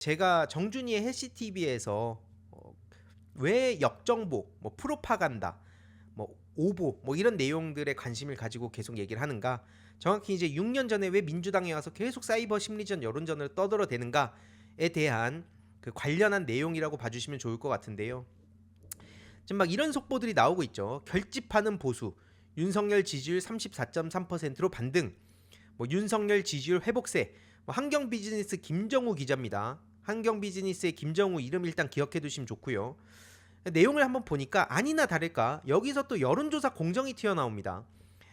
제가 정준이의 해시TV에서 왜 역정보, 뭐 프로파간다, 뭐 오보, 뭐 이런 내용들에 관심을 가지고 계속 얘기를 하는가? 정확히 이제 6년 전에 왜 민주당에 와서 계속 사이버 심리전, 여론전을 떠들어대는가에 대한 그 관련한 내용이라고 봐주시면 좋을 것 같은데요. 지금 막 이런 속보들이 나오고 있죠. 결집하는 보수, 윤석열 지지율 34.3%로 반등, 뭐 윤석열 지지율 회복세, 뭐 한경비즈니스 김정우 기자입니다. 한경비즈니스의 김정우 이름 일단 기억해 두시면 좋고요. 내용을 한번 보니까 아니나 다를까 여기서 또 여론조사 공정이 튀어나옵니다.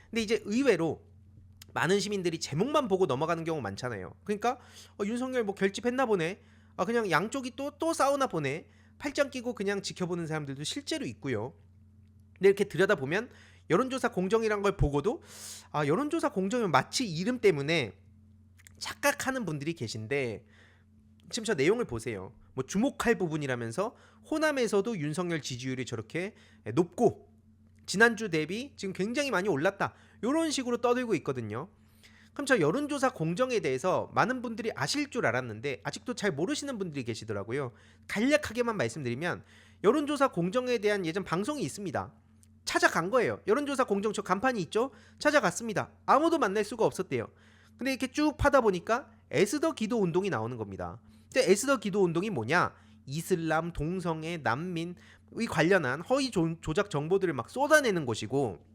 근데 이제 의외로 많은 시민들이 제목만 보고 넘어가는 경우 많잖아요. 그러니까 윤석열 뭐 결집했나 보네. 그냥 양쪽이 또 싸우나 보네. 팔짱 끼고 그냥 지켜보는 사람들도 실제로 있고요. 근데 이렇게 들여다보면 여론조사 공정이란 걸 보고도 여론조사 공정이면 마치 이름 때문에 착각하는 분들이 계신데 지금 저 내용을 보세요. 뭐 주목할 부분이라면서 호남에서도 윤석열 지지율이 저렇게 높고 지난주 대비 지금 굉장히 많이 올랐다. 이런 식으로 떠들고 있거든요. 그럼 저 여론조사 공정에 대해서 많은 분들이 아실 줄 알았는데 아직도 잘 모르시는 분들이 계시더라고요. 간략하게만 말씀드리면 여론조사 공정에 대한 예전 방송이 있습니다. 찾아간 거예요. 여론조사 공정 저 간판이 있죠? 찾아갔습니다. 아무도 만날 수가 없었대요. 근데 이렇게 쭉 파다 보니까 에스더 기도 운동이 나오는 겁니다. 근데 에스더 기도 운동이 뭐냐? 이슬람, 동성애, 난민 이 관련한 허위 조작 정보들을 막 쏟아내는 곳이고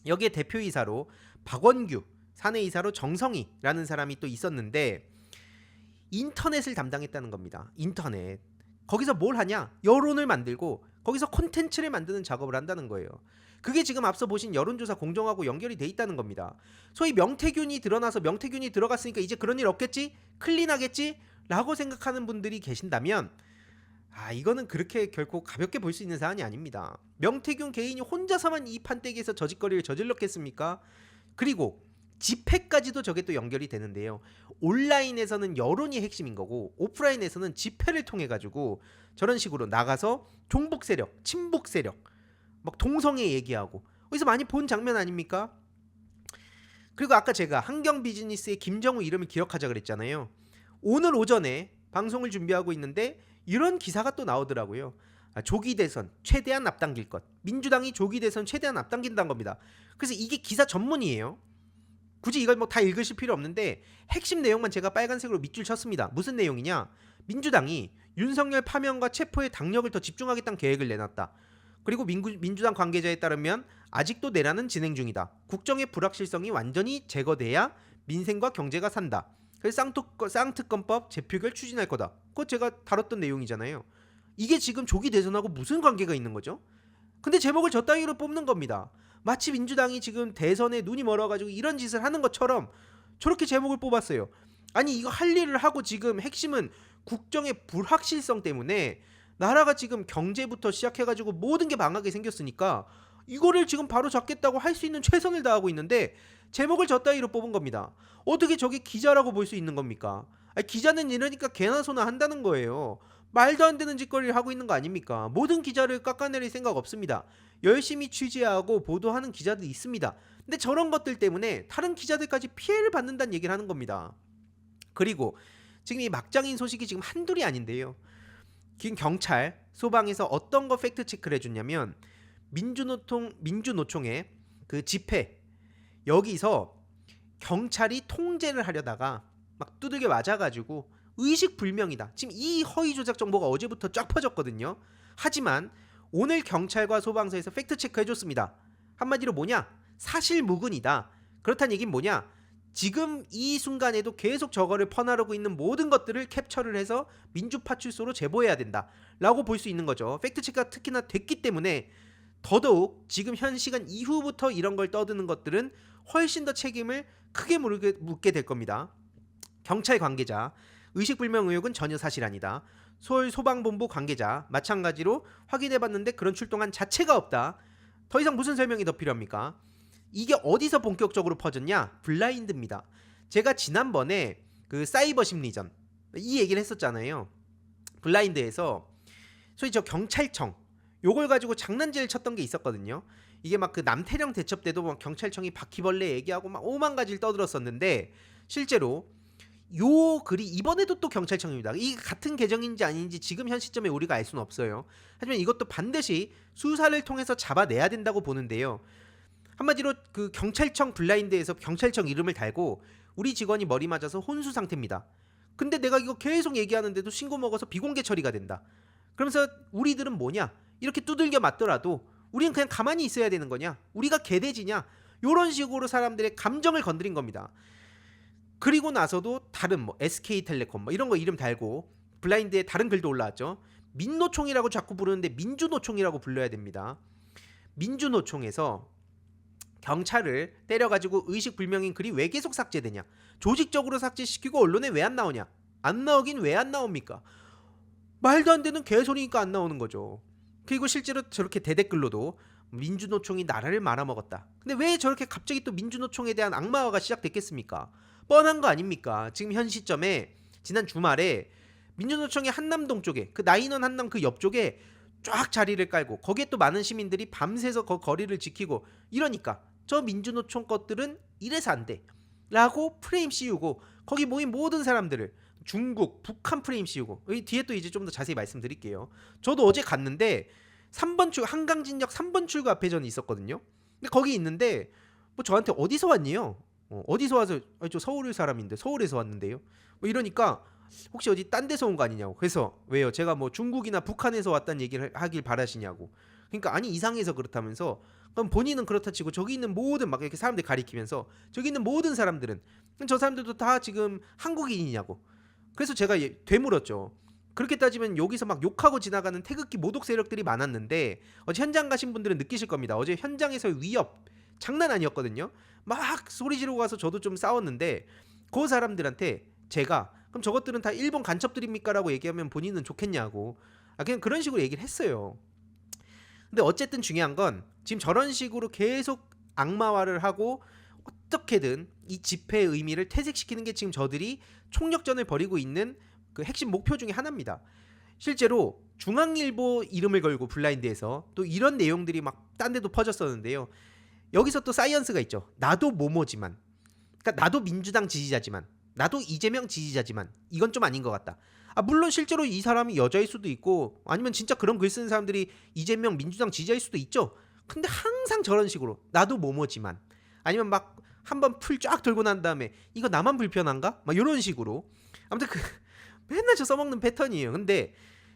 여기에 대표이사로 박원규, 사내이사로 정성희라는 사람이 또 있었는데 인터넷을 담당했다는 겁니다. 인터넷. 거기서 뭘 하냐? 여론을 만들고 거기서 콘텐츠를 만드는 작업을 한다는 거예요. 그게 지금 앞서 보신 여론조사 공정하고 연결이 돼 있다는 겁니다. 소위 명태균이 드러나서 명태균이 들어갔으니까 이제 그런 일 없겠지? 클린하겠지? 라고 생각하는 분들이 계신다면 이거는 그렇게 결코 가볍게 볼 수 있는 사안이 아닙니다. 명태균 개인이 혼자서만 이 판때기에서 저짓거리를 저질렀겠습니까? 그리고 집회까지도 저게 또 연결이 되는데요. 온라인에서는 여론이 핵심인 거고 오프라인에서는 집회를 통해 가지고 저런 식으로 나가서 종북 세력, 친북 세력, 막 동성애 얘기하고 어디서 많이 본 장면 아닙니까? 그리고 아까 제가 한경 비즈니스의 김정우 이름을 기억하자 그랬잖아요. 오늘 오전에 방송을 준비하고 있는데 이런 기사가 또 나오더라고요. 조기 대선 최대한 앞당길 것. 민주당이 조기 대선 최대한 앞당긴다는 겁니다. 그래서 이게 기사 전문이에요. 굳이 이걸 뭐 다 읽으실 필요 없는데 핵심 내용만 제가 빨간색으로 밑줄 쳤습니다. 무슨 내용이냐? 민주당이 윤석열 파면과 체포에 당력을 더 집중하겠다는 계획을 내놨다. 그리고 민주당 관계자에 따르면 아직도 내란은 진행 중이다. 국정의 불확실성이 완전히 제거돼야 민생과 경제가 산다. 그래서 쌍특검법 재표결 추진할 거다. 그거 제가 다뤘던 내용이잖아요. 이게 지금 조기 대선하고 무슨 관계가 있는 거죠? 근데 제목을 저 따위로 뽑는 겁니다. 마치 민주당이 지금 대선에 눈이 멀어가지고 이런 짓을 하는 것처럼 저렇게 제목을 뽑았어요. 아니 이거 할 일을 하고 지금 핵심은 국정의 불확실성 때문에 나라가 지금 경제부터 시작해가지고 모든 게 망하게 생겼으니까 이거를 지금 바로 잡겠다고 할 수 있는 최선을 다하고 있는데 제목을 저 따위로 뽑은 겁니다. 어떻게 저게 기자라고 볼 수 있는 겁니까? 기자는 이러니까 개나 소나 한다는 거예요. 말도 안 되는 짓거리를 하고 있는 거 아닙니까? 모든 기자를 깎아내릴 생각 없습니다. 열심히 취재하고 보도하는 기자들 있습니다. 근데 저런 것들 때문에 다른 기자들까지 피해를 받는다는 얘기를 하는 겁니다. 그리고 지금 이 막장인 소식이 지금 한둘이 아닌데요. 지금 경찰, 소방에서 어떤 거 팩트 체크를 해줬냐면 민주노총의 그 집회 여기서 경찰이 통제를 하려다가 막 두들겨 맞아가지고 의식불명이다. 지금 이 허위 조작 정보가 어제부터 쫙 퍼졌거든요. 하지만 오늘 경찰과 소방서에서 팩트 체크 해줬습니다. 한마디로 뭐냐? 사실무근이다. 그렇다는 얘기는 뭐냐? 지금 이 순간에도 계속 저거를 퍼나르고 있는 모든 것들을 캡처를 해서 민주파출소로 제보해야 된다 라고 볼 수 있는 거죠. 팩트체크가 특히나 됐기 때문에 더더욱 지금 현 시간 이후부터 이런 걸 떠드는 것들은 훨씬 더 책임을 크게 묻게 될 겁니다. 경찰 관계자 의식불명 의혹은 전혀 사실 아니다. 서울 소방본부 관계자 마찬가지로 확인해봤는데 그런 출동한 자체가 없다. 더 이상 무슨 설명이 더 필요합니까? 이게 어디서 본격적으로 퍼졌냐? 블라인드입니다. 제가 지난번에 그 사이버 심리전 이 얘기를 했었잖아요. 블라인드에서 소위 저 경찰청 요걸 가지고 장난질을 쳤던 게 있었거든요. 이게 막 그 남태령 대첩 때도 막 경찰청이 바퀴벌레 얘기하고 막 오만 가지를 떠들었었는데 실제로 요 글이 이번에도 또 경찰청입니다. 이 같은 계정인지 아닌지 지금 현 시점에 우리가 알 수는 없어요. 하지만 이것도 반드시 수사를 통해서 잡아내야 된다고 보는데요. 한마디로 그 경찰청 블라인드에서 경찰청 이름을 달고 우리 직원이 머리 맞아서 혼수 상태입니다. 근데 내가 이거 계속 얘기하는데도 신고 먹어서 비공개 처리가 된다. 그러면서 우리들은 뭐냐? 이렇게 두들겨 맞더라도 우리는 그냥 가만히 있어야 되는 거냐? 우리가 개돼지냐? 요런 식으로 사람들의 감정을 건드린 겁니다. 그리고 나서도 다른 뭐 SK텔레콤 뭐 이런 거 이름 달고 블라인드에 다른 글도 올라왔죠. 민노총이라고 자꾸 부르는데 민주노총이라고 불러야 됩니다. 민주노총에서 경찰을 때려가지고 의식불명인 글이 왜 계속 삭제되냐? 조직적으로 삭제시키고 언론에 왜 안 나오냐? 안 나오긴 왜 안 나옵니까? 말도 안 되는 개소리니까 안 나오는 거죠. 그리고 실제로 저렇게 대댓글로도 민주노총이 나라를 말아먹었다. 근데 왜 저렇게 갑자기 또 민주노총에 대한 악마화가 시작됐겠습니까? 뻔한 거 아닙니까? 지금 현 시점에 지난 주말에 민주노총의 한남동 쪽에 그 나인원 한남 그 옆쪽에 쫙 자리를 깔고 거기에 또 많은 시민들이 밤새서 거리를 지키고 이러니까 저 민주노총 것들은 이래서 안 돼 라고 프레임 씌우고 거기 모인 모든 사람들을 중국, 북한 프레임 씌우고 이 뒤에 또 이제 좀 더 자세히 말씀드릴게요. 저도 어제 갔는데 3번 출 한강진역 3번 출구 앞에 저는 있었거든요. 근데 거기 있는데 뭐 저한테 어디서 왔니요? 어디서 와서 저 서울 사람인데 서울에서 왔는데요. 뭐 이러니까 혹시 어디 딴 데서 온 거 아니냐고. 그래서 왜요? 제가 뭐 중국이나 북한에서 왔다는 얘기를 하길 바라시냐고. 그러니까 아니 이상해서 그렇다면서 그럼 본인은 그렇다 치고 저기 있는 모든 막 이렇게 사람들 가리키면서 저기 있는 모든 사람들은 저 사람들도 다 지금 한국인이냐고. 그래서 제가 되물었죠. 그렇게 따지면 여기서 막 욕하고 지나가는 태극기 모독 세력들이 많았는데 어제 현장 가신 분들은 느끼실 겁니다. 어제 현장에서의 위협 장난 아니었거든요. 막 소리 지르고 가서 저도 좀 싸웠는데 그 사람들한테 제가 그럼 저것들은 다 일본 간첩들입니까? 라고 얘기하면 본인은 좋겠냐고. 그냥 그런 식으로 얘기를 했어요. 근데 어쨌든 중요한 건 지금 저런 식으로 계속 악마화를 하고 어떻게든 이 집회의 의미를 퇴색시키는 게 지금 저들이 총력전을 벌이고 있는 그 핵심 목표 중에 하나입니다. 실제로 중앙일보 이름을 걸고 블라인드에서 또 이런 내용들이 막 딴 데도 퍼졌었는데요. 여기서 또 사이언스가 있죠. 나도 모모지만, 그러니까 나도 민주당 지지자지만, 나도 이재명 지지자지만 이건 좀 아닌 것 같다. 물론 실제로 이 사람이 여자일 수도 있고 아니면 진짜 그런 글 쓰는 사람들이 이재명 민주당 지지자일 수도 있죠. 근데 항상 저런 식으로 나도 모모지만 아니면 막 한번 풀 쫙 돌고 난 다음에 이거 나만 불편한가? 막 이런 식으로 아무튼 그 맨날 저 써먹는 패턴이에요. 근데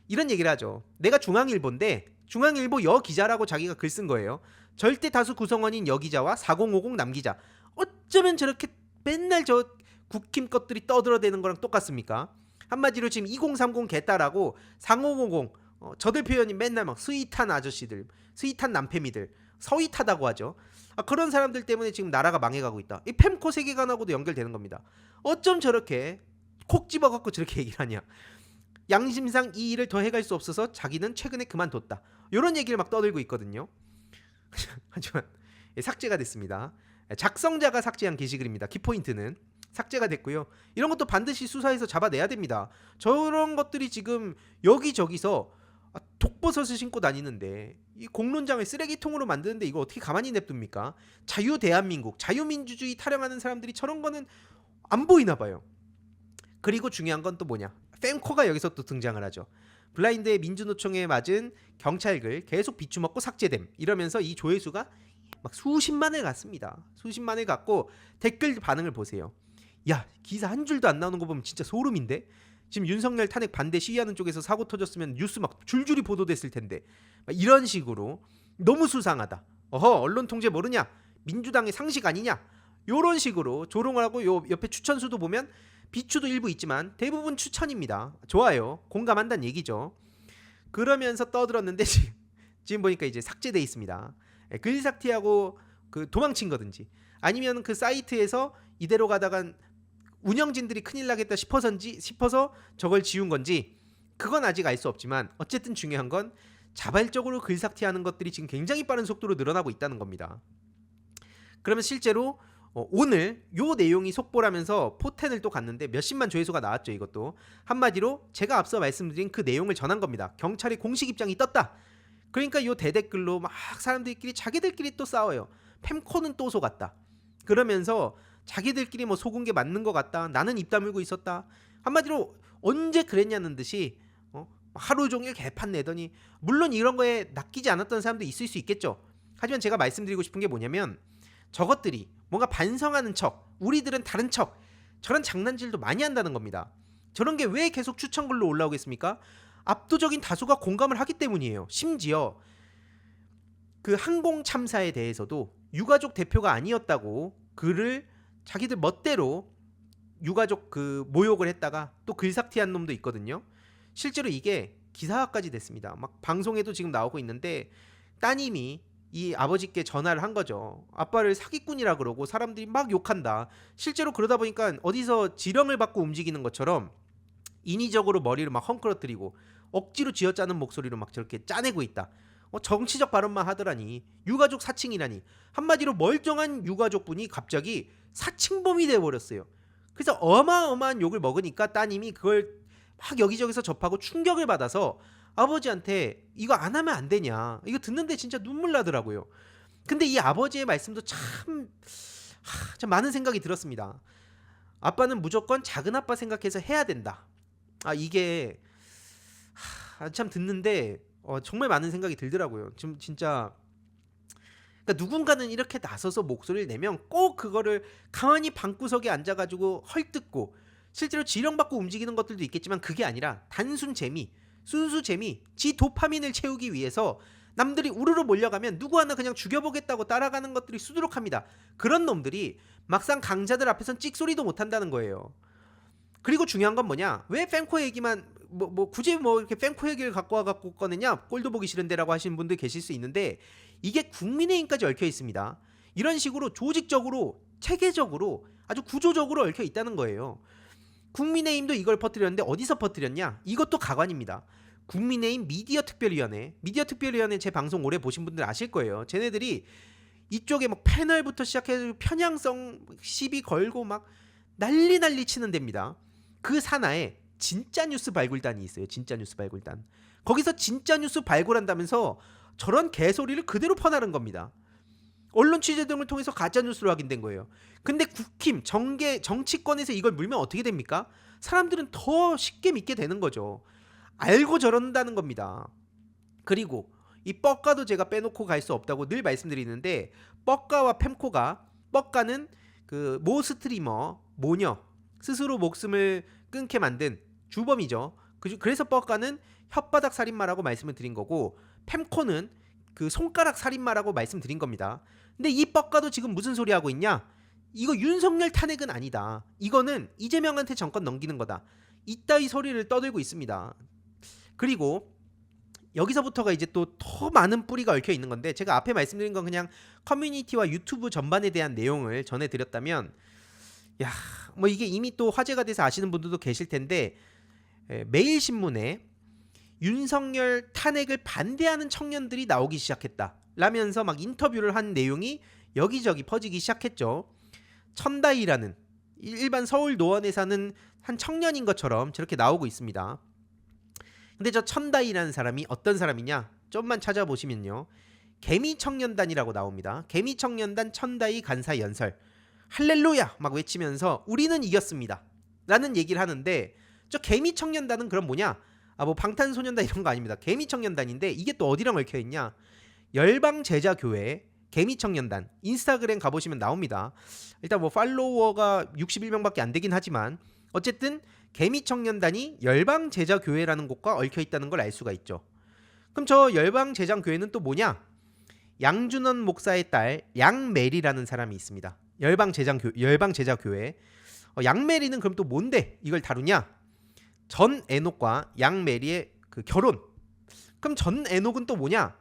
이런 얘기를 하죠. 내가 중앙일보인데 중앙일보 여 기자라고 자기가 글 쓴 거예요. 절대 다수 구성원인 여 기자와 4050 남 기자 어쩌면 저렇게 맨날 저 국힘 것들이 떠들어대는 거랑 똑같습니까? 한마디로 지금 2030 개딸하고 4050 저들 표현이 맨날 막 스윗한 아저씨들, 스윗한 남패미들, 서윗하다고 하죠. 그런 사람들 때문에 지금 나라가 망해가고 있다. 이 펜코 세계관하고도 연결되는 겁니다. 어쩜 저렇게 콕 집어갖고 저렇게 얘기를 하냐. 양심상 이 일을 더 해갈 수 없어서 자기는 최근에 그만뒀다. 이런 얘기를 막 떠들고 있거든요. 하지만 삭제가 됐습니다. 작성자가 삭제한 게시글입니다. 키포인트는 삭제가 됐고요. 이런 것도 반드시 수사해서 잡아내야 됩니다. 저런 것들이 지금 여기저기서 독버섯을 신고 다니는데 이 공론장을 쓰레기통으로 만드는데 이거 어떻게 가만히 냅둡니까? 자유대한민국, 자유민주주의 타령하는 사람들이 저런 거는 안 보이나 봐요. 그리고 중요한 건 또 뭐냐? fem코가 여기서 또 등장을 하죠. 블라인드의 민주노총에 맞은 경찰글 계속 비추먹고 삭제됨 이러면서 이 조회수가 막 수십만을 갔습니다. 수십만을 갔고 댓글 반응을 보세요. 야, 기사 한 줄도 안 나오는 거 보면 진짜 소름인데? 지금 윤석열 탄핵 반대 시위하는 쪽에서 사고 터졌으면 뉴스 막 줄줄이 보도됐을 텐데 막 이런 식으로 너무 수상하다. 언론 통제 모르냐? 민주당의 상식 아니냐? 요런 식으로 조롱을 하고 요 옆에 추천수도 보면 비추도 일부 있지만 대부분 추천입니다. 좋아요. 공감한다는 얘기죠. 그러면서 떠들었는데 지금 보니까 이제 삭제돼 있습니다. 글 삭제하고 그 도망친 거든지 아니면 그 사이트에서 이대로 가다간 운영진들이 큰일 나겠다 싶어서 저걸 지운 건지 그건 아직 알 수 없지만 어쨌든 중요한 건 자발적으로 글 삭제하는 것들이 지금 굉장히 빠른 속도로 늘어나고 있다는 겁니다. 그러면 실제로 오늘 요 내용이 속보라면서 포텐을 또 갔는데 몇십만 조회수가 나왔죠. 이것도 한마디로 제가 앞서 말씀드린 그 내용을 전한 겁니다. 경찰의 공식 입장이 떴다. 그러니까 요 대댓글로 막 사람들끼리 자기들끼리 또 싸워요. 펜코는 또 속았다. 그러면서 자기들끼리 뭐 속은 게 맞는 것 같다. 나는 입 다물고 있었다. 한마디로 언제 그랬냐는 듯이 하루 종일 개판 내더니, 물론 이런 거에 낚이지 않았던 사람도 있을 수 있겠죠. 하지만 제가 말씀드리고 싶은 게 뭐냐면, 저것들이 뭔가 반성하는 척, 우리들은 다른 척, 저런 장난질도 많이 한다는 겁니다. 저런 게 왜 계속 추천글로 올라오겠습니까? 압도적인 다수가 공감을 하기 때문이에요. 심지어 그 항공 참사에 대해서도 유가족 대표가 아니었다고 글을 자기들 멋대로 유가족 그 모욕을 했다가 또 글삭티한 놈도 있거든요. 실제로 이게 기사화까지 됐습니다. 막 방송에도 지금 나오고 있는데, 따님이 이 아버지께 전화를 한 거죠. 아빠를 사기꾼이라 그러고 사람들이 막 욕한다. 실제로 그러다 보니까 어디서 지령을 받고 움직이는 것처럼 인위적으로 머리를 막 헝클어뜨리고 억지로 쥐어짜는 목소리로 막 저렇게 짜내고 있다. 정치적 발언만 하더라니. 유가족 사칭이라니. 한마디로 멀쩡한 유가족분이 갑자기 사칭범이 돼버렸어요. 그래서 어마어마한 욕을 먹으니까 따님이 그걸 막 여기저기서 접하고 충격을 받아서 아버지한테 이거 안 하면 안 되냐, 이거 듣는데 진짜 눈물 나더라고요. 근데 이 아버지의 말씀도 참 많은 생각이 들었습니다. 아빠는 무조건 작은 아빠 생각해서 해야 된다. 이게 참 듣는데 정말 많은 생각이 들더라고요. 지금 진짜, 그러니까 누군가는 이렇게 나서서 목소리를 내면 꼭 그거를 가만히 방구석에 앉아가지고 헐뜯고, 실제로 지령받고 움직이는 것들도 있겠지만 그게 아니라 단순 재미, 순수 재미, 지 도파민을 채우기 위해서 남들이 우르르 몰려가면 누구 하나 그냥 죽여보겠다고 따라가는 것들이 수두룩합니다. 그런 놈들이 막상 강자들 앞에선 찍소리도 못한다는 거예요. 그리고 중요한 건 뭐냐, 왜 팬코 얘기만 굳이 이렇게 팬코 얘기를 갖고 와갖고 꺼내냐, 꼴도 보기 싫은데라고 하시는 분들 계실 수 있는데, 이게 국민의힘까지 얽혀 있습니다. 이런 식으로 조직적으로, 체계적으로, 아주 구조적으로 얽혀 있다는 거예요. 국민의힘도 이걸 퍼뜨렸는데 어디서 퍼뜨렸냐? 이것도 가관입니다. 국민의힘 미디어 특별위원회 제 방송 오래 보신 분들 아실 거예요. 쟤네들이 이쪽에 막 패널부터 시작해서 편향성 시비 걸고 막 난리 치는 데입니다. 그 산하에 진짜 뉴스 발굴단이 있어요. 진짜 뉴스 발굴단. 거기서 진짜 뉴스 발굴한다면서 저런 개소리를 그대로 퍼나른 겁니다. 언론 취재 등을 통해서 가짜뉴스로 확인된 거예요. 근데 국힘, 정치권에서 이걸 물면 어떻게 됩니까? 사람들은 더 쉽게 믿게 되는 거죠. 알고 저런다는 겁니다. 그리고 이 뻑가도 제가 빼놓고 갈 수 없다고 늘 말씀드리는데, 뻑가와 펨코가, 뻑가는 그 모 스트리머, 모녀, 스스로 목숨을 끊게 만든 주범이죠. 그래서 뻑가는 혓바닥 살인마라고 말씀을 드린 거고, 펨코는 그 손가락 살인마라고 말씀드린 겁니다. 근데 이 뻑가도 지금 무슨 소리 하고 있냐? 이거 윤석열 탄핵은 아니다. 이거는 이재명한테 정권 넘기는 거다. 이따위 소리를 떠들고 있습니다. 그리고 여기서부터가 이제 또 더 많은 뿌리가 얽혀 있는 건데, 제가 앞에 말씀드린 건 그냥 커뮤니티와 유튜브 전반에 대한 내용을 전해드렸다면, 이게 이미 또 화제가 돼서 아시는 분들도 계실 텐데, 매일신문에 윤석열 탄핵을 반대하는 청년들이 나오기 시작했다 라면서 막 인터뷰를 한 내용이 여기저기 퍼지기 시작했죠. 천다희라는 일반 서울 노원에 사는 한 청년인 것처럼 저렇게 나오고 있습니다. 근데 저 천다희라는 사람이 어떤 사람이냐, 좀만 찾아보시면요, 개미청년단이라고 나옵니다. 개미청년단 천다희 간사 연설, 할렐루야 막 외치면서 우리는 이겼습니다 라는 얘기를 하는데, 저 개미청년단은 그럼 뭐냐, 뭐 방탄소년단 이런 거 아닙니다. 개미청년단인데 이게 또 어디랑 얽혀있냐, 열방제자교회 개미청년단 인스타그램 가보시면 나옵니다. 일단 뭐 팔로워가 61명밖에 안 되긴 하지만 어쨌든 개미청년단이 열방제자교회라는 곳과 얽혀있다는 걸 알 수가 있죠. 그럼 저 열방제자교회는 또 뭐냐, 양준원 목사의 딸 양메리라는 사람이 있습니다. 열방제자교회. 양메리는 그럼 또 뭔데 이걸 다루냐, 전 에녹과 양메리의 그 결혼. 그럼 전 에녹은 또 뭐냐?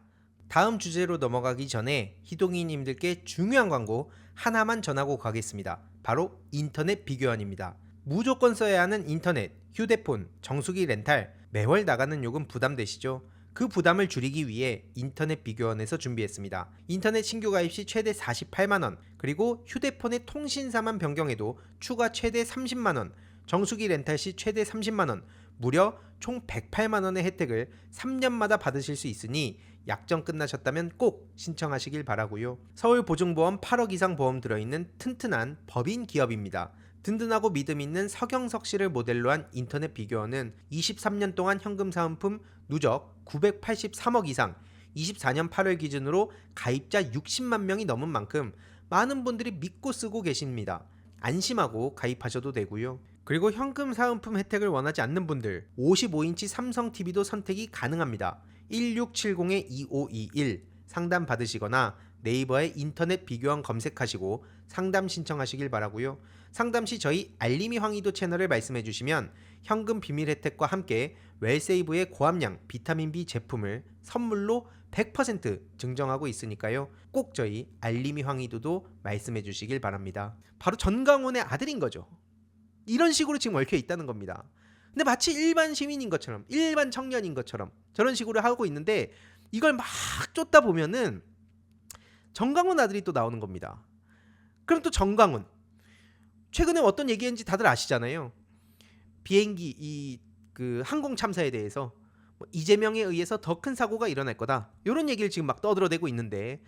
다음 주제로 넘어가기 전에 희동이님들께 중요한 광고 하나만 전하고 가겠습니다. 바로 인터넷 비교원입니다. 무조건 써야 하는 인터넷, 휴대폰, 정수기 렌탈, 매월 나가는 요금 부담되시죠? 그 부담을 줄이기 위해 인터넷 비교원에서 준비했습니다. 인터넷 신규 가입 시 최대 48만원, 그리고 휴대폰의 통신사만 변경해도 추가 최대 30만원, 정수기 렌탈 시 최대 30만원, 무려 총 108만 원의 혜택을 3년마다 받으실 수 있으니 약정 끝나셨다면 꼭 신청하시길 바라고요. 서울보증보험 8억 이상 보험 들어있는 튼튼한 법인 기업입니다. 든든하고 믿음 있는 서경석 씨를 모델로 한 인터넷 비교원은 23년 동안 현금 사은품 누적 983억 이상, 24년 8월 기준으로 가입자 60만 명이 넘은 만큼 많은 분들이 믿고 쓰고 계십니다. 안심하고 가입하셔도 되고요. 그리고 현금 사은품 혜택을 원하지 않는 분들 55인치 삼성 TV도 선택이 가능합니다. 1670-2521 상담 받으시거나 네이버에 인터넷 비교원 검색하시고 상담 신청하시길 바라고요. 상담 시 저희 알림이 황희도 채널을 말씀해 주시면 현금 비밀 혜택과 함께 웰세이브의 고함량 비타민 B 제품을 선물로 100% 증정하고 있으니까요. 꼭 저희 알림이 황희도도 말씀해 주시길 바랍니다. 바로 전강훈의 아들인 거죠. 이런 식으로 지금 얽혀 있다는 겁니다. 근데 마치 일반 시민인 것처럼, 일반 청년인 것처럼 저런 식으로 하고 있는데 이걸 막 쫓다 보면은 정강훈 아들이 또 나오는 겁니다. 그럼 또 정강훈 최근에 어떤 얘기했는지 다들 아시잖아요. 비행기 그 항공 참사에 대해서 이재명에 의해서 더 큰 사고가 일어날 거다. 이런 얘기를 지금 막 떠들어대고 있는데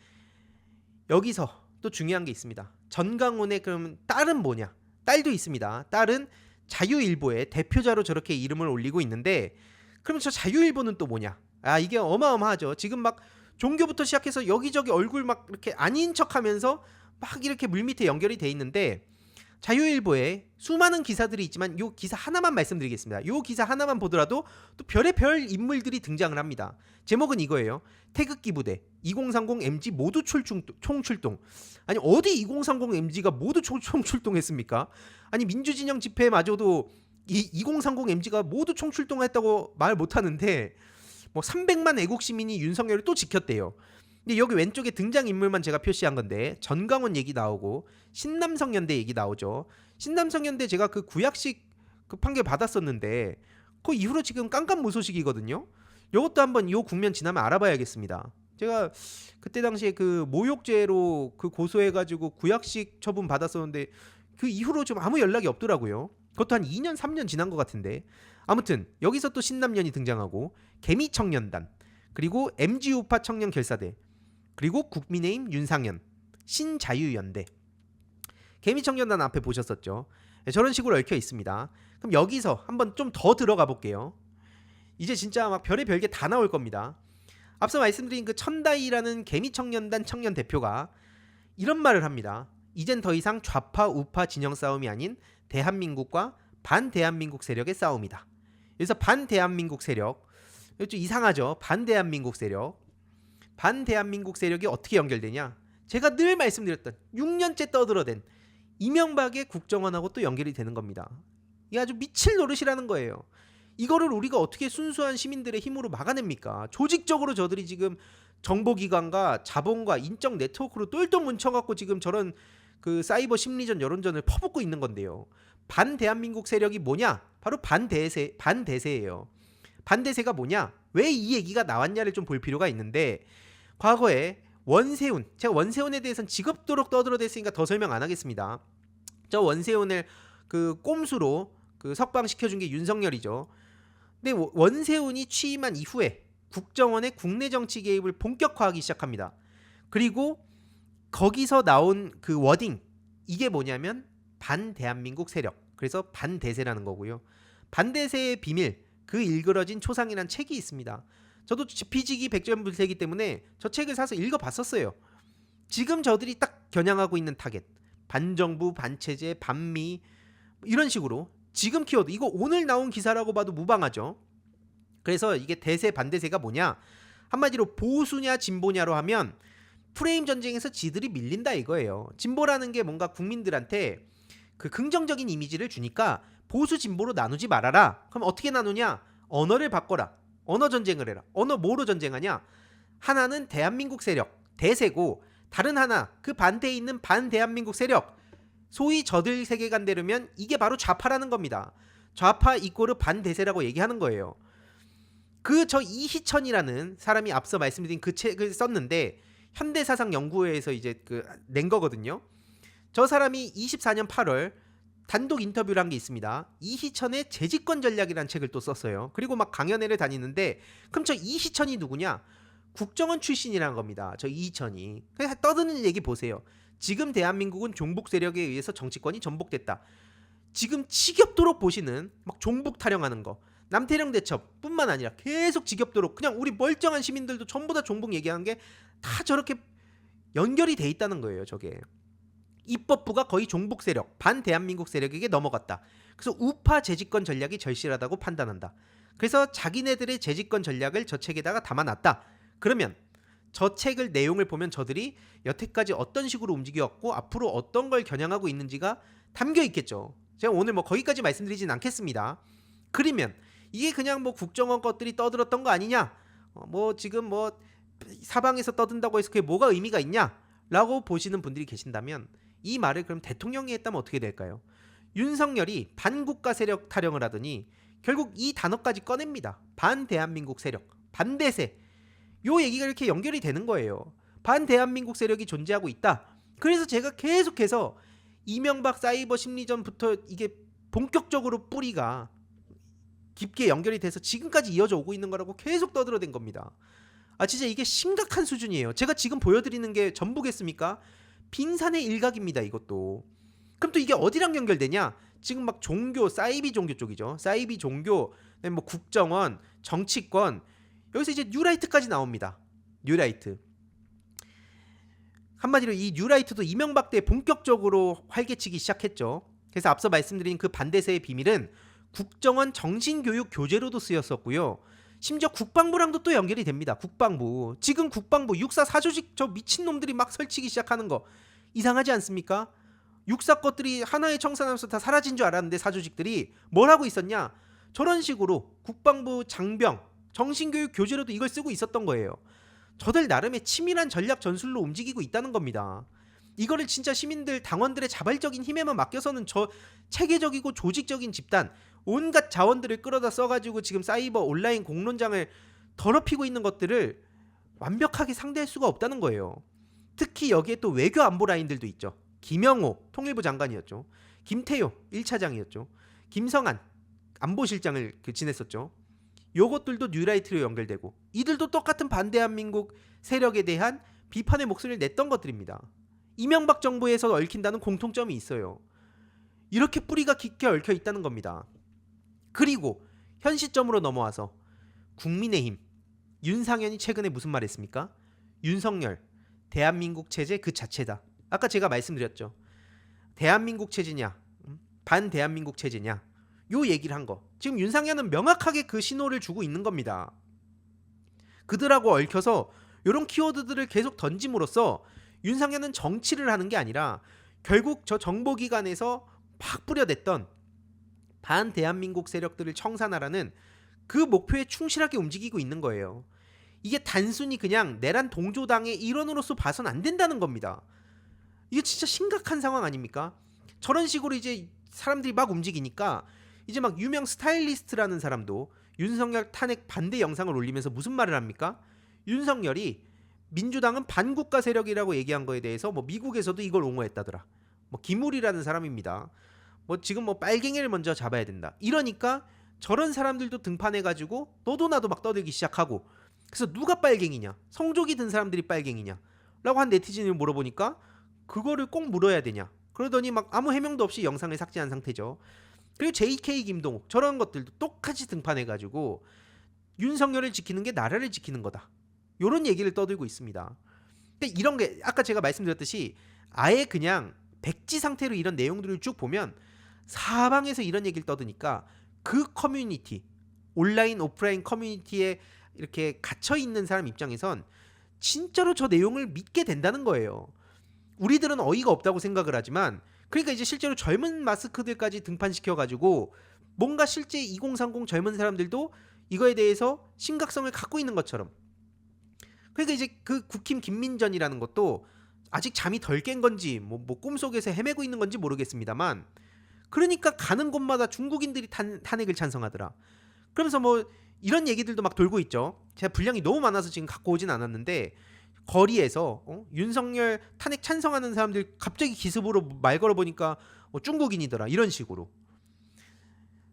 여기서 또 중요한 게 있습니다. 전강훈의 그럼 딸은 뭐냐? 딸도 있습니다. 딸은 자유일보의 대표자로 저렇게 이름을 올리고 있는데 그럼 저 자유일보는 또 뭐냐? 아 이게 어마어마하죠. 지금 막 종교부터 시작해서 여기저기 얼굴 막 이렇게 아닌 척하면서 막 이렇게 물밑에 연결이 돼 있는데 자유일보에 수많은 기사들이 있지만 요 기사 하나만 말씀드리겠습니다. 요 기사 하나만 보더라도 또 별의 별 인물들이 등장을 합니다. 제목은 이거예요. 태극기 부대 2030 MG 모두 총출동. 아니 어디 2030 MG가 모두 총출동했습니까? 아니 민주진영 집회마저도 이 2030 MG가 모두 총출동했다고 말 못하는데 뭐 300만 애국시민이 윤석열을 또 지켰대요. 근데 여기 왼쪽에 등장인물만 제가 표시한 건데 전강훈 얘기 나오고 신남성연대 얘기 나오죠. 신남성연대 제가 그 구약식 그 판결 받았었는데 그 이후로 지금 깜깜무소식이거든요. 이것도 한번 이 국면 지나면 알아봐야겠습니다. 제가 그때 당시에 그 모욕죄로 그 고소해가지고 구약식 처분 받았었는데 그 이후로 좀 아무 연락이 없더라고요. 그것도 한 2년 3년 지난 것 같은데 아무튼 여기서 또 신남연이 등장하고 개미청년단 그리고 MG우파 청년결사대 그리고 국민의힘 윤상현 신자유연대 개미청년단 앞에 보셨었죠. 저런 식으로 얽혀 있습니다. 그럼 여기서 한번 좀 더 들어가 볼게요. 이제 진짜 막 별의 별게 다 나올 겁니다. 앞서 말씀드린 그 천다이라는 개미청년단 청년 대표가 이런 말을 합니다. 이젠 더 이상 좌파 우파 진영 싸움이 아닌 대한민국과 반대한민국 세력의 싸움이다. 여기서 반대한민국 세력 좀 이상하죠. 반대한민국 세력이 어떻게 연결되냐? 제가 늘 말씀드렸던 6년째 떠들어댄 이명박의 국정원하고 또 연결이 되는 겁니다. 이게 아주 미칠 노릇이라는 거예요. 이거를 우리가 어떻게 순수한 시민들의 힘으로 막아냅니까? 조직적으로 저들이 지금 정보기관과 자본과 인적 네트워크로 똘똘 뭉쳐갖고 지금 저런 그 사이버 심리전 여론전을 퍼붓고 있는 건데요. 반대한민국 세력이 뭐냐? 바로 반대세예요. 반대세가 뭐냐? 왜 이 얘기가 나왔냐를 좀 볼 필요가 있는데 과거에 원세훈, 제가 원세훈에 대해서는 지겹도록 떠들어댔으니까 더 설명 안 하겠습니다. 저 원세훈을 그 꼼수로 그 석방시켜준 게 윤석열이죠. 근데 원세훈이 취임한 이후에 국정원의 국내 정치 개입을 본격화하기 시작합니다. 그리고 거기서 나온 그 워딩 이게 뭐냐면 반대한민국 세력, 그래서 반대세라는 거고요. 반대세의 비밀, 그 일그러진 초상이란 책이 있습니다. 저도 지피지기 백전불세기 때문에 저 책을 사서 읽어봤었어요. 지금 저들이 딱 겨냥하고 있는 타겟, 반정부, 반체제, 반미 이런 식으로 지금 키워드, 이거 오늘 나온 기사라고 봐도 무방하죠. 그래서 이게 대세 반대세가 뭐냐? 한마디로 보수냐 진보냐로 하면 프레임 전쟁에서 지들이 밀린다 이거예요. 진보라는 게 뭔가 국민들한테 그 긍정적인 이미지를 주니까 보수 진보로 나누지 말아라. 그럼 어떻게 나누냐? 언어를 바꿔라. 언어 전쟁을 해라. 언어 뭐로 전쟁하냐? 하나는 대한민국 세력, 대세고 다른 하나 그 반대에 있는 반대한민국 세력, 소위 저들 세계관대로면 이게 바로 좌파라는 겁니다. 좌파 이꼬르 반대세라고 얘기하는 거예요. 그 저 이희천이라는 사람이 앞서 말씀드린 그 책을 썼는데 현대사상연구회에서 이제 그 낸 거거든요. 저 사람이 24년 8월 단독 인터뷰를 한 게 있습니다. 이희천의 재집권 전략이라는 책을 또 썼어요. 그리고 막 강연회를 다니는데 그럼 저 이희천이 누구냐? 국정원 출신이라는 겁니다. 저 이희천이. 그냥 떠드는 얘기 보세요. 지금 대한민국은 종북 세력에 의해서 정치권이 전복됐다. 지금 지겹도록 보시는 막 종북 타령하는 거, 남태령 대첩뿐만 아니라 계속 지겹도록 그냥 우리 멀쩡한 시민들도 전부 다 종북 얘기하는 게 다 저렇게 연결이 돼 있다는 거예요. 저게 입법부가 거의 종북 세력, 반 대한민국 세력에게 넘어갔다. 그래서 우파 재집권 전략이 절실하다고 판단한다. 그래서 자기네들의 재집권 전략을 저 책에다가 담아놨다. 그러면 저 책을 내용을 보면 저들이 여태까지 어떤 식으로 움직였고 앞으로 어떤 걸 겨냥하고 있는지가 담겨 있겠죠. 제가 오늘 뭐 거기까지 말씀드리진 않겠습니다. 그러면 이게 그냥 뭐 국정원 것들이 떠들었던 거 아니냐? 뭐 지금 뭐 사방에서 떠든다고 해서 그게 뭐가 의미가 있냐? 라고 보시는 분들이 계신다면 이 말을 그럼 대통령이 했다면 어떻게 될까요? 윤석열이 반국가 세력 타령을 하더니 결국 이 단어까지 꺼냅니다. 반대한민국 세력, 반대세. 요 얘기가 이렇게 연결이 되는 거예요. 반대한민국 세력이 존재하고 있다. 그래서 제가 계속해서 이명박 사이버 심리전부터 이게 본격적으로 뿌리가 깊게 연결이 돼서 지금까지 이어져 오고 있는 거라고 계속 떠들어댄 겁니다. 아 진짜 이게 심각한 수준이에요. 제가 지금 보여드리는 게 전부겠습니까? 빈산의 일각입니다. 이것도. 그럼 또 이게 어디랑 연결되냐? 지금 막 종교, 사이비 종교 쪽이죠. 사이비 종교, 뭐 국정원, 정치권, 여기서 이제 뉴라이트까지 나옵니다. 뉴라이트. 한마디로 이 뉴라이트도 이명박 때 본격적으로 활개치기 시작했죠. 그래서 앞서 말씀드린 그 반대세의 비밀은 국정원 정신교육 교재로도 쓰였었고요. 심지어 국방부랑도 또 연결이 됩니다. 국방부. 지금 국방부 육사 사조직 저 미친놈들이 막 설치기 시작하는 거 이상하지 않습니까? 육사 것들이 하나의 청산하면서 다 사라진 줄 알았는데 사조직들이 뭘 하고 있었냐? 저런 식으로 국방부 장병 정신교육 교재로도 이걸 쓰고 있었던 거예요. 저들 나름의 치밀한 전략 전술로 움직이고 있다는 겁니다. 이거를 진짜 시민들 당원들의 자발적인 힘에만 맡겨서는 저 체계적이고 조직적인 집단 온갖 자원들을 끌어다 써가지고 지금 사이버 온라인 공론장을 더럽히고 있는 것들을 완벽하게 상대할 수가 없다는 거예요. 특히 여기에 또 외교 안보 라인들도 있죠. 김영호 통일부 장관이었죠. 김태효 1차장이었죠. 김성한 안보실장을 지냈었죠. 요것들도 뉴라이트로 연결되고 이들도 똑같은 반대한민국 세력에 대한 비판의 목소리를 냈던 것들입니다. 이명박 정부에서 얽힌다는 공통점이 있어요. 이렇게 뿌리가 깊게 얽혀 있다는 겁니다. 그리고 현 시점으로 넘어와서 국민의힘 윤상현이 최근에 무슨 말 했습니까? 윤석열 대한민국 체제 그 자체다. 아까 제가 말씀드렸죠. 대한민국 체제냐 반대한민국 체제냐 요 얘기를 한 거. 지금 윤상현은 명확하게 그 신호를 주고 있는 겁니다. 그들하고 얽혀서 이런 키워드들을 계속 던짐으로써 윤상현은 정치를 하는 게 아니라 결국 저 정보기관에서 막 뿌려댔던 반대한민국 세력들을 청산하라는 그 목표에 충실하게 움직이고 있는 거예요. 이게 단순히 그냥 내란 동조당의 일원으로서 봐선 안 된다는 겁니다. 이게 진짜 심각한 상황 아닙니까? 저런 식으로 이제 사람들이 막 움직이니까 이제 막 유명 스타일리스트라는 사람도 윤석열 탄핵 반대 영상을 올리면서 무슨 말을 합니까? 윤석열이 민주당은 반국가 세력이라고 얘기한 거에 대해서 뭐 미국에서도 이걸 옹호했다더라. 뭐 김우리라는 사람입니다. 뭐 지금 뭐 빨갱이를 먼저 잡아야 된다. 이러니까 저런 사람들도 등판해가지고 너도 나도 막 떠들기 시작하고 그래서 누가 빨갱이냐? 성족이 든 사람들이 빨갱이냐? 라고 한 네티즌을 물어보니까 그거를 꼭 물어야 되냐? 그러더니 막 아무 해명도 없이 영상을 삭제한 상태죠. 그리고 JK 김동욱 저런 것들도 똑같이 등판해가지고 윤석열을 지키는 게 나라를 지키는 거다. 이런 얘기를 떠들고 있습니다. 근데 이런 게 아까 제가 말씀드렸듯이 아예 그냥 백지 상태로 이런 내용들을 쭉 보면 사방에서 이런 얘기를 떠드니까 그 커뮤니티 온라인 오프라인 커뮤니티에 이렇게 갇혀있는 사람 입장에선 진짜로 저 내용을 믿게 된다는 거예요. 우리들은 어이가 없다고 생각을 하지만 그러니까 이제 실제로 젊은 마스크들까지 등판시켜가지고 뭔가 실제 2030 젊은 사람들도 이거에 대해서 심각성을 갖고 있는 것처럼 그러니까 이제 그 국힘 김민전이라는 것도 아직 잠이 덜 깬 건지 뭐 꿈속에서 헤매고 있는 건지 모르겠습니다만 그러니까 가는 곳마다 중국인들이 탄핵을 찬성하더라. 그러면서 뭐 이런 얘기들도 막 돌고 있죠. 제가 분량이 너무 많아서 지금 갖고 오진 않았는데 거리에서 윤석열 탄핵 찬성하는 사람들 갑자기 기습으로 말 걸어보니까 중국인이더라 이런 식으로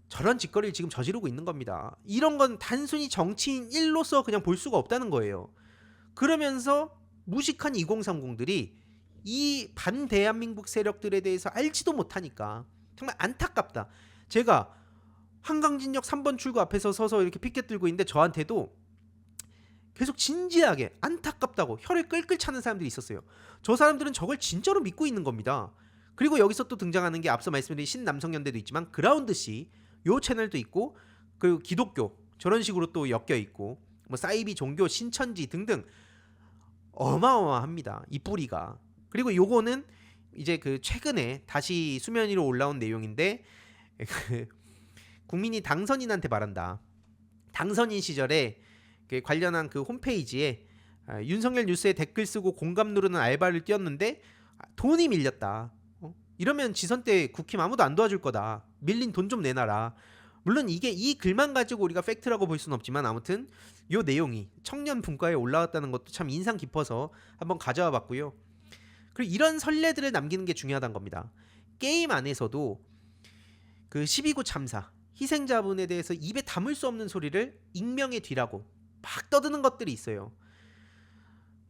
저런 짓거리를 지금 저지르고 있는 겁니다. 이런 건 단순히 정치인 일로서 그냥 볼 수가 없다는 거예요. 그러면서 무식한 2030들이 이 반대한민국 세력들에 대해서 알지도 못하니까 정말 안타깝다. 제가 한강진역 3번 출구 앞에서 서서 이렇게 피켓 들고 있는데 저한테도 계속 진지하게 안타깝다고 혀를 끌끌 차는 사람들이 있었어요. 저 사람들은 저걸 진짜로 믿고 있는 겁니다. 그리고 여기서 또 등장하는 게 앞서 말씀드린 신남성연대도 있지만 그라운드C 요 채널도 있고 그리고 기독교 저런 식으로 또 엮여 있고 뭐 사이비 종교 신천지 등등 어마어마합니다. 이 뿌리가. 그리고 요거는 이제 그 최근에 다시 수면 위로 올라온 내용인데 그 국민이 당선인한테 말한다. 당선인 시절에 그 관련한 그 홈페이지에 윤석열 뉴스에 댓글 쓰고 공감 누르는 알바를 띄웠는데 돈이 밀렸다. 이러면 지선 때 국힘 아무도 안 도와줄 거다. 밀린 돈 좀 내놔라. 물론 이게 이 글만 가지고 우리가 팩트라고 볼 수는 없지만 아무튼 요 내용이 청년 분과에 올라왔다는 것도 참 인상 깊어서 한번 가져와 봤고요. 그리고 이런 선례들을 남기는 게 중요하다는 겁니다. 게임 안에서도 그 12구 참사 희생자분에 대해서 입에 담을 수 없는 소리를 익명의 뒤라고 막 떠드는 것들이 있어요.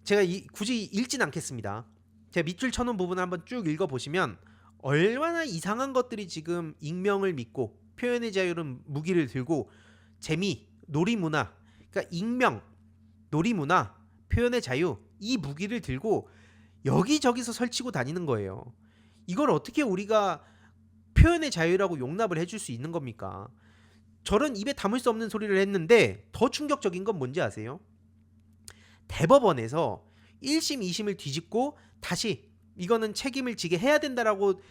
제가 굳이 읽진 않겠습니다. 제가 밑줄 쳐놓은 부분을 한번 쭉 읽어보시면 얼마나 이상한 것들이 지금 익명을 믿고 표현의 자유는 무기를 들고 재미, 놀이문화, 그러니까 익명, 놀이문화, 표현의 자유 이 무기를 들고 여기저기서 설치고 다니는 거예요. 이걸 어떻게 우리가 표현의 자유라고 용납을 해줄 수 있는 겁니까? 저런 입에 담을 수 없는 소리를 했는데 더 충격적인 건 뭔지 아세요? 대법원에서 1심, 2심을 뒤집고 다시 이거는 책임을 지게 해야 된다라고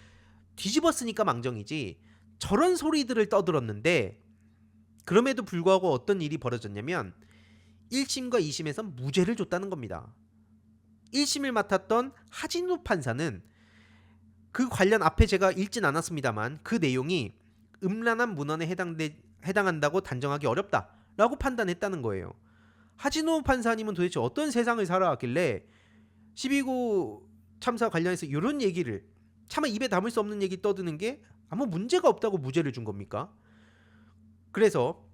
뒤집었으니까 망정이지 저런 소리들을 떠들었는데 그럼에도 불구하고 어떤 일이 벌어졌냐면 1심과 2심에선 무죄를 줬다는 겁니다. 1심을 맡았던 하진우 판사는 그 관련 앞에 제가 읽진 않았습니다만 그 내용이 음란한 문헌에 해당한다고 단정하기 어렵다라고 판단했다는 거예요. 하진우 판사님은 도대체 어떤 세상을 살아왔길래 12구 참사 관련해서 이런 얘기를 차마 입에 담을 수 없는 얘기 떠드는 게 아무 문제가 없다고 무죄를 준 겁니까? 그래서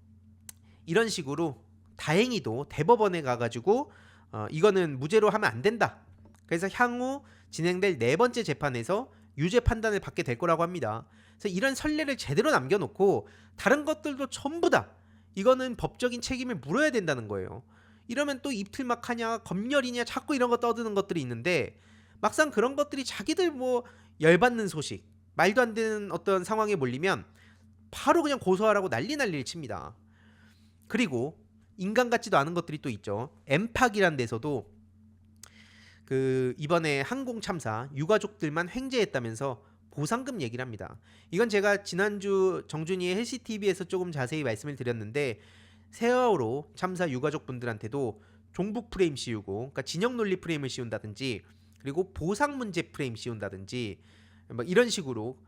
이런 식으로 다행히도 대법원에 가가지고 이거는 무죄로 하면 안 된다. 그래서 향후 진행될 네 번째 재판에서 유죄 판단을 받게 될 거라고 합니다. 그래서 이런 선례를 제대로 남겨놓고 다른 것들도 전부 다 이거는 법적인 책임을 물어야 된다는 거예요. 이러면 또 입틀막하냐 검열이냐 자꾸 이런 거 떠드는 것들이 있는데 막상 그런 것들이 자기들 뭐 열받는 소식 말도 안 되는 어떤 상황에 몰리면 바로 그냥 고소하라고 난리를 칩니다. 그리고 인간 같지도 않은 것들이 또 있죠. 엠팍이란 데서도 그 이번에 항공 참사 유가족들만 횡재했다면서 보상금 얘기를 합니다. 이건 제가 지난주 정준이의 헬시TV에서 조금 자세히 말씀을 드렸는데 세월호 참사 유가족분들한테도 종북 프레임 씌우고 그러니까 진영 논리 프레임을 씌운다든지 그리고 보상 문제 프레임 씌운다든지 뭐 이런 식으로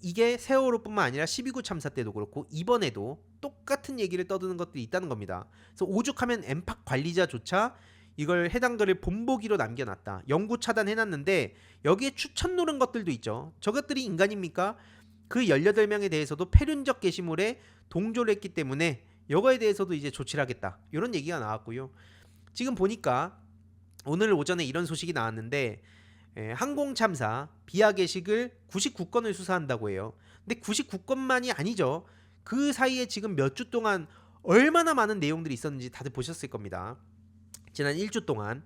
이게 세월호뿐만 아니라 12구 참사 때도 그렇고 이번에도 똑같은 얘기를 떠드는 것들이 있다는 겁니다. 그래서 오죽하면 엠팍 관리자조차 이걸 해당 글을 본보기로 남겨놨다. 영구 차단해놨는데 여기에 추천 누른 것들도 있죠. 저것들이 인간입니까? 그 18명에 대해서도 폐륜적 게시물에 동조를 했기 때문에 이거에 대해서도 이제 조치를 하겠다. 이런 얘기가 나왔고요. 지금 보니까 오늘 오전에 이런 소식이 나왔는데 항공 참사 비하 게시글 99건을 수사한다고 해요. 근데 99건만이 아니죠. 그 사이에 지금 몇 주 동안 얼마나 많은 내용들이 있었는지 다들 보셨을 겁니다. 지난 1주 동안.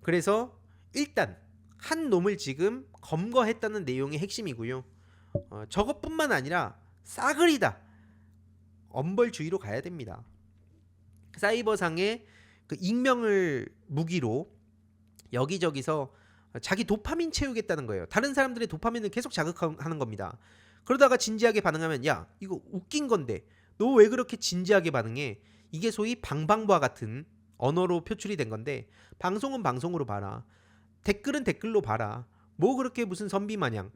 그래서 일단 한 놈을 지금 검거했다는 내용이 핵심이고요. 저것뿐만 아니라 싸그리다 엄벌주의로 가야 됩니다. 사이버상의 그 익명을 무기로 여기저기서 자기 도파민 채우겠다는 거예요. 다른 사람들의 도파민을 계속 자극하는 겁니다. 그러다가 진지하게 반응하면 야 이거 웃긴 건데 너 왜 그렇게 진지하게 반응해? 이게 소위 방방부와 같은 언어로 표출이 된 건데 방송은 방송으로 봐라. 댓글은 댓글로 봐라. 뭐 그렇게 무슨 선비 마냥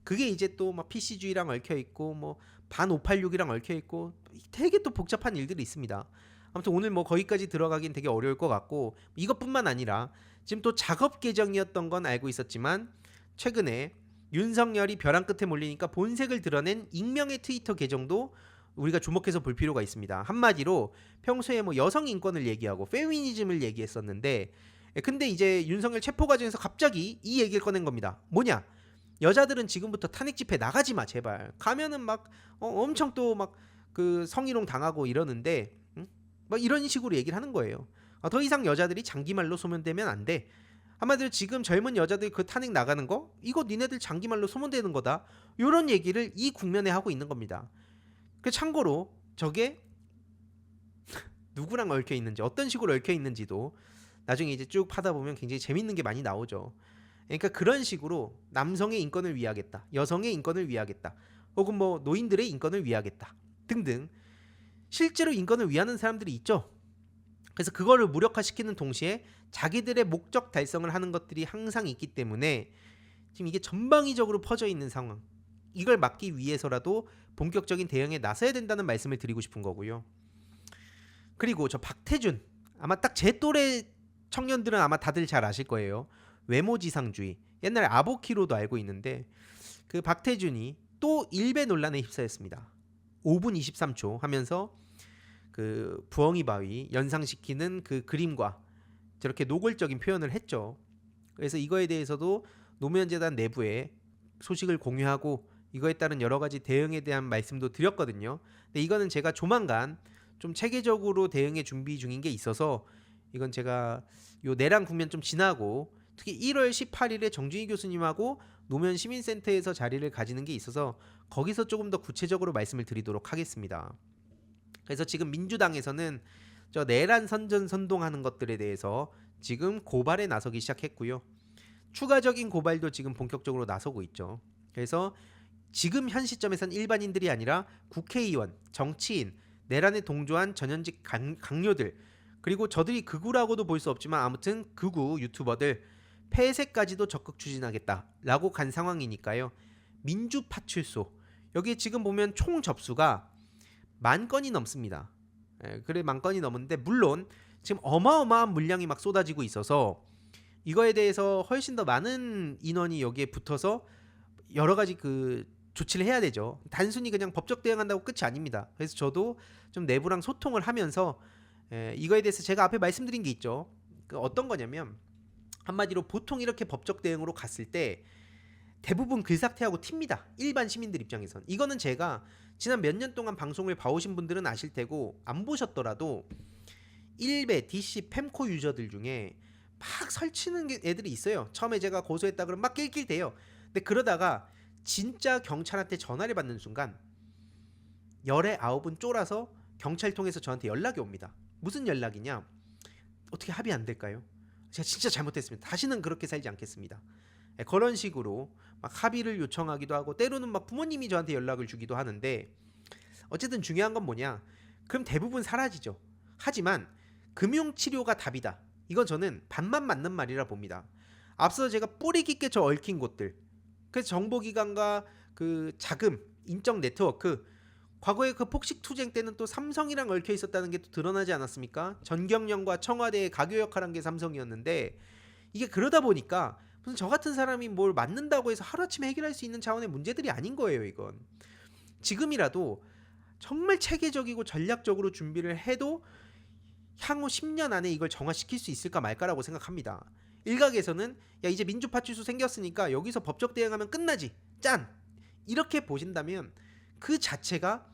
그게 이제 또 막 PC주의랑 얽혀있고 뭐 반 586이랑 얽혀있고 되게 또 복잡한 일들이 있습니다. 아무튼 오늘 뭐 거기까지 들어가긴 되게 어려울 것 같고 이것뿐만 아니라 지금 또 작업 계정이었던 건 알고 있었지만 최근에 윤석열이 벼랑 끝에 몰리니까 본색을 드러낸 익명의 트위터 계정도 우리가 주목해서 볼 필요가 있습니다. 한마디로 평소에 뭐 여성 인권을 얘기하고 페미니즘을 얘기했었는데 근데 이제 윤석열 체포 과정에서 갑자기 이 얘기를 꺼낸 겁니다. 뭐냐? 여자들은 지금부터 탄핵 집회 나가지 마 제발. 가면은 막 엄청 또 막 그 성희롱 당하고 이러는데 막 이런 식으로 얘기를 하는 거예요. 더 이상 여자들이 장기말로 소문되면 안 돼. 한마디로 지금 젊은 여자들 그 탄핵 나가는 거 이거 니네들 장기말로 소문되는 거다. 이런 얘기를 이 국면에 하고 있는 겁니다. 그 참고로 저게 누구랑 얽혀 있는지 어떤 식으로 얽혀 있는지도 나중에 이제 쭉 파다 보면 굉장히 재밌는 게 많이 나오죠. 그러니까 그런 식으로 남성의 인권을 위하겠다, 여성의 인권을 위하겠다, 혹은 뭐 노인들의 인권을 위하겠다 등등 실제로 인권을 위하는 사람들이 있죠. 그래서 그거를 무력화시키는 동시에 자기들의 목적 달성을 하는 것들이 항상 있기 때문에 지금 이게 전방위적으로 퍼져 있는 상황. 이걸 막기 위해서라도 본격적인 대응에 나서야 된다는 말씀을 드리고 싶은 거고요. 그리고 저 박태준 아마 딱 제 또래 청년들은 아마 다들 잘 아실 거예요. 외모지상주의 옛날에 아보키로도 알고 있는데 그 박태준이 또 일배 논란에 휩싸였습니다. 5분 23초 하면서 그 부엉이 바위 연상시키는 그 그림과 저렇게 노골적인 표현을 했죠. 그래서 이거에 대해서도 노무현재단 내부에 소식을 공유하고 이거에 따른 여러 가지 대응에 대한 말씀도 드렸거든요. 근데 이거는 제가 조만간 좀 체계적으로 대응에 준비 중인 게 있어서 이건 제가 요 내란 국면 좀 지나고 특히 1월 18일에 정준희 교수님하고 노무현 시민센터에서 자리를 가지는 게 있어서 거기서 조금 더 구체적으로 말씀을 드리도록 하겠습니다. 그래서 지금 민주당에서는 저 내란 선전 선동하는 것들에 대해서 지금 고발에 나서기 시작했고요. 추가적인 고발도 지금 본격적으로 나서고 있죠. 그래서 지금 현 시점에선 일반인들이 아니라 국회의원, 정치인, 내란에 동조한 전현직 강요들 그리고 저들이 극우라고도 볼 수 없지만 아무튼 극우 유튜버들 폐쇄까지도 적극 추진하겠다라고 간 상황이니까요. 민주파출소 여기 지금 보면 총 접수가 10,000건이 넘습니다. 그래 10,000건이 넘는데 물론 지금 어마어마한 물량이 막 쏟아지고 있어서 이거에 대해서 훨씬 더 많은 인원이 여기에 붙어서 여러 가지 그 조치를 해야 되죠. 단순히 그냥 법적 대응한다고 끝이 아닙니다. 그래서 저도 좀 내부랑 소통을 하면서 이거에 대해서 제가 앞에 말씀드린 게 있죠. 그 어떤 거냐면 한마디로 보통 이렇게 법적 대응으로 갔을 때 대부분 글삭퇴하고 튑니다. 일반 시민들 입장에선. 이거는 제가 지난 몇 년 동안 방송을 봐오신 분들은 아실 테고 안 보셨더라도 일베, DC, 펜코 유저들 중에 막 설치는 애들이 있어요. 처음에 제가 고소했다 그러면 막 낄낄대요. 근데 그러다가 진짜 경찰한테 전화를 받는 순간 열에 9은 쫄아서 경찰 통해서 저한테 연락이 옵니다. 무슨 연락이냐? 어떻게 합의 안 될까요? 제가 진짜 잘못했습니다. 다시는 그렇게 살지 않겠습니다. 그런 식으로 막 합의를 요청하기도 하고 때로는 막 부모님이 저한테 연락을 주기도 하는데 어쨌든 중요한 건 뭐냐? 그럼 대부분 사라지죠. 하지만 금융치료가 답이다. 이건 저는 반만 맞는 말이라 봅니다. 앞서 제가 뿌리 깊게 저 얽힌 곳들 그래서 정보기관과 그 자금, 인적 네트워크 과거에 그 폭식 투쟁 때는 또 삼성이랑 얽혀 있었다는 게 또 드러나지 않았습니까? 전경련과 청와대의 가교 역할한 게 삼성이었는데 이게 그러다 보니까 무슨 저 같은 사람이 뭘 맞는다고 해서 하루아침에 해결할 수 있는 차원의 문제들이 아닌 거예요. 이건 지금이라도 정말 체계적이고 전략적으로 준비를 해도 향후 10년 안에 이걸 정화시킬 수 있을까 말까라고 생각합니다. 일각에서는 야 이제 민주파출소 생겼으니까 여기서 법적 대응하면 끝나지 짠 이렇게 보신다면 그 자체가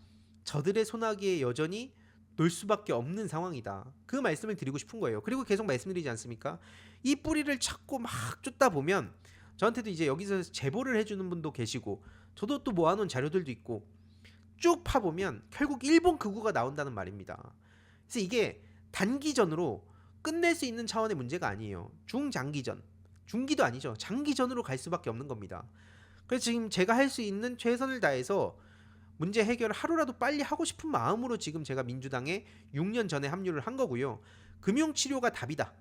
저들의 손아귀에 여전히 놀 수밖에 없는 상황이다. 그 말씀을 드리고 싶은 거예요. 그리고 계속 말씀드리지 않습니까? 이 뿌리를 찾고 막 쫓다 보면 저한테도 이제 여기서 제보를 해주는 분도 계시고 저도 또 모아놓은 자료들도 있고 쭉 파보면 결국 일본 극우가 나온다는 말입니다. 그래서 이게 단기전으로 끝낼 수 있는 차원의 문제가 아니에요. 중장기전, 중기도 아니죠. 장기전으로 갈 수밖에 없는 겁니다. 그래서 지금 제가 할 수 있는 최선을 다해서 문제 해결을 하루라도 빨리 하고 싶은 마음으로 지금 제가 민주당에 6년 전에 합류를 한 거고요. 금융치료가 답이다.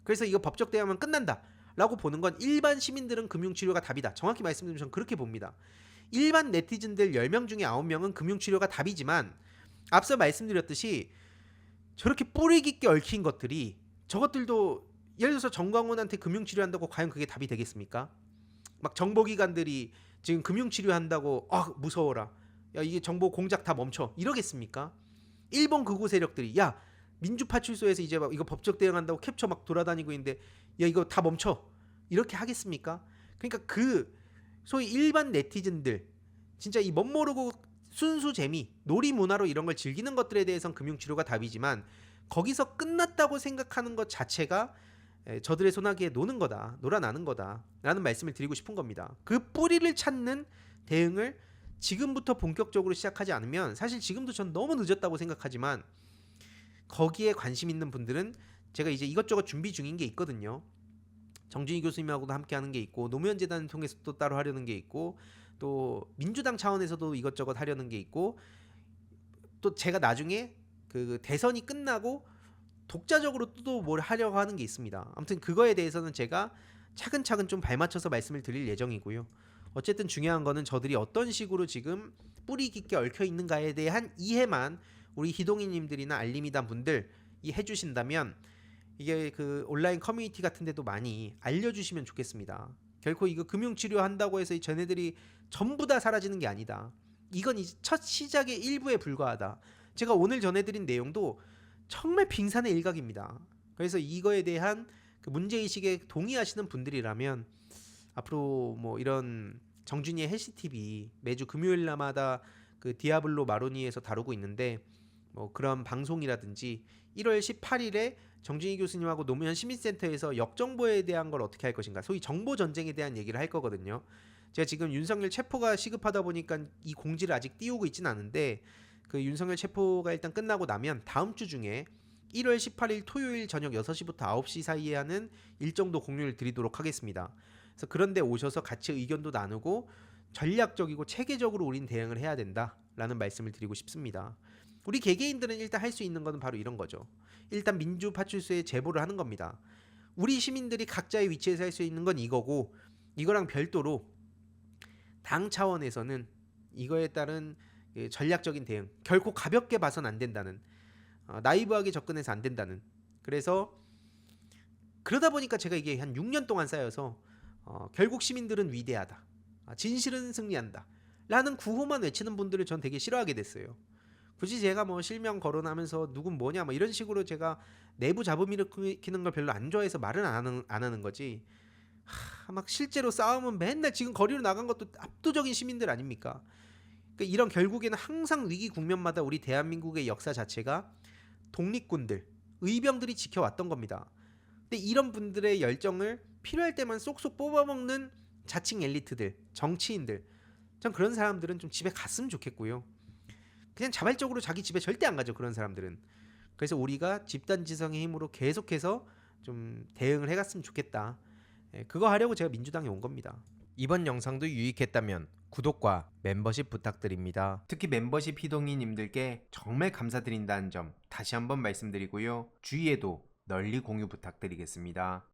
그래서 이거 법적 대응하면 끝난다 라고 보는 건 일반 시민들은 금융치료가 답이다. 정확히 말씀드리면 저는 그렇게 봅니다. 일반 네티즌들 10명 중에 9명은 금융치료가 답이지만 앞서 말씀드렸듯이 저렇게 뿌리 깊게 얽힌 것들이 저것들도 예를 들어서 정광훈한테 금융치료한다고 과연 그게 답이 되겠습니까? 막 정보기관들이 지금 금융치료한다고 무서워라. 야 이게 정보 공작 다 멈춰. 이러겠습니까? 일본 극우 세력들이 야 민주파출소에서 이제 막 이거 법적 대응한다고 캡처 막 돌아다니고 있는데 야 이거 다 멈춰. 이렇게 하겠습니까? 그러니까 그 소위 일반 네티즌들 진짜 이 멋모르고 순수 재미, 놀이 문화로 이런 걸 즐기는 것들에 대해선 금융치료가 답이지만 거기서 끝났다고 생각하는 것 자체가 저들의 소나기에 노는 거다, 놀아나는 거다 라는 말씀을 드리고 싶은 겁니다. 그 뿌리를 찾는 대응을 지금부터 본격적으로 시작하지 않으면 사실 지금도 전 너무 늦었다고 생각하지만 거기에 관심 있는 분들은 제가 이제 이것저것 준비 중인 게 있거든요. 정준희 교수님하고도 함께 하는 게 있고 노무현 재단을 통해서 또 따로 하려는 게 있고 또 민주당 차원에서도 이것저것 하려는 게 있고 또 제가 나중에 그 대선이 끝나고 독자적으로 또 뭘 하려고 하는 게 있습니다. 아무튼 그거에 대해서는 제가 차근차근 좀 발맞춰서 말씀을 드릴 예정이고요. 어쨌든 중요한 거는 저들이 어떤 식으로 지금 뿌리 깊게 얽혀 있는가에 대한 이해만 우리 희동이님들이나 알림이단 분들이 해주신다면 이게 그 온라인 커뮤니티 같은 데도 많이 알려주시면 좋겠습니다. 결코 이거 금융치료 한다고 해서 쟤네들이 전부 다 사라지는 게 아니다. 이건 이제 첫 시작의 일부에 불과하다. 제가 오늘 전해드린 내용도 정말 빙산의 일각입니다. 그래서 이거에 대한 그 문제의식에 동의하시는 분들이라면 앞으로 뭐 이런 정준이의 헬스TV 매주 금요일마다 그 디아블로 마로니에서 다루고 있는데 뭐 그런 방송이라든지 1월 18일에 정준희 교수님하고 노무현 시민센터에서 역정보에 대한 걸 어떻게 할 것인가 소위 정보 전쟁에 대한 얘기를 할 거거든요. 제가 지금 윤석열 체포가 시급하다 보니까 이 공지를 아직 띄우고 있진 않은데 그 윤석열 체포가 일단 끝나고 나면 다음 주 중에 1월 18일 토요일 저녁 6시부터 9시 사이에 하는 일정도 공유를 드리도록 하겠습니다. 그래서 그런데 오셔서 같이 의견도 나누고 전략적이고 체계적으로 우린 대응을 해야 된다라는 말씀을 드리고 싶습니다. 우리 개개인들은 일단 할 수 있는 것은 바로 이런 거죠. 일단 민주파출소에 제보를 하는 겁니다. 우리 시민들이 각자의 위치에서 할 수 있는 건 이거고 이거랑 별도로 당 차원에서는 이거에 따른 전략적인 대응 결코 가볍게 봐선 안 된다는 나이브하게 접근해서 안 된다는 그래서 그러다 보니까 제가 이게 한 6년 동안 쌓여서 결국 시민들은 위대하다 진실은 승리한다 라는 구호만 외치는 분들을 전 되게 싫어하게 됐어요. 굳이 제가 뭐 실명 거론하면서 누군 뭐냐 뭐 이런 식으로 제가 내부 잡음 일으키는 걸 별로 안 좋아해서 말은 안 하는 거지. 막 실제로 싸움은 맨날 지금 거리로 나간 것도 압도적인 시민들 아닙니까? 그러니까 이런 결국에는 항상 위기 국면마다 우리 대한민국의 역사 자체가 독립군들, 의병들이 지켜왔던 겁니다. 근데 이런 분들의 열정을 필요할 때만 쏙쏙 뽑아먹는 자칭 엘리트들, 정치인들, 전 그런 사람들은 좀 집에 갔으면 좋겠고요. 그냥 자발적으로 자기 집에 절대 안 가죠. 그런 사람들은. 그래서 우리가 집단지성의 힘으로 계속해서 좀 대응을 해갔으면 좋겠다. 그거 하려고 제가 민주당에 온 겁니다. 이번 영상도 유익했다면 구독과 멤버십 부탁드립니다. 특히 멤버십 희동이님들께 정말 감사드린다는 점 다시 한번 말씀드리고요. 주위에도 널리 공유 부탁드리겠습니다.